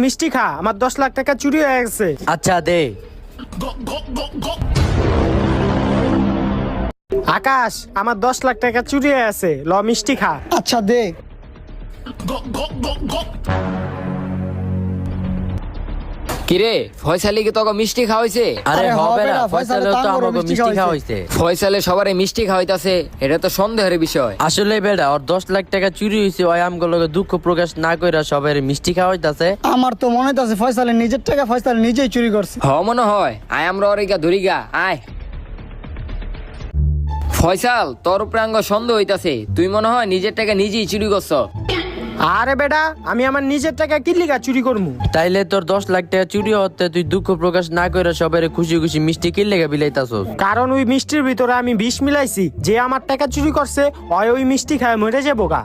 মিষ্টি খা, আমার 10 লাখ টাকা চুরি হয়ে গেছে। আচ্ছা দে। আকাশ, আমার 10 লাখ টাকা চুরি হয়ে আছে, ল মিষ্টি খা। আচ্ছা দে। কিরে ফয়সালি কি তোকে মিষ্টি খাওয়াইছে? আরে হবে না, ফয়সালে ফয়সালে তো তাঙ্গরও আমাকে মিষ্টি খাওয়া হইছে। ফয়সালে সবারে মিষ্টি খাওয়াইতাছে, এটা তো সন্দেহের বিষয়। আসলে বেটা ওর 10 লাখ টাকা চুরি হয়েছে, ওই আমগুলোকে দুঃখ প্রকাশ না কইরা সবাই মিষ্টি খাওয়াইতাছে। আমার তো মনে হইতাছে ফয়সালে নিজের টাকা ফয়সালে নিজেই চুরি করছে। হ মনে হয়, আয় আমরা অরিগা ধরিগা আয়। ফয়সাল তোর উপরে আঙ্গ সন্দেহ হইতাছে, তুই মনে হয় নিজের টাকা নিজেই চুরি করছ। আরে বেটা, আমি আমার নিজের টাকা কি লিগা চুরি করবো? তাইলে তোর 10 লাখ টাকা চুরি হতে তুই দুঃখ প্রকাশ না কইরা সবাই খুশি খুশি মিষ্টি কিনলে বিলাইতাছস। কারণ ওই মিষ্টির ভিতরে আমি বিষ মিলাইছি, যে আমার টাকা চুরি করছে ওই মিষ্টি খায় মরে যাবো গা।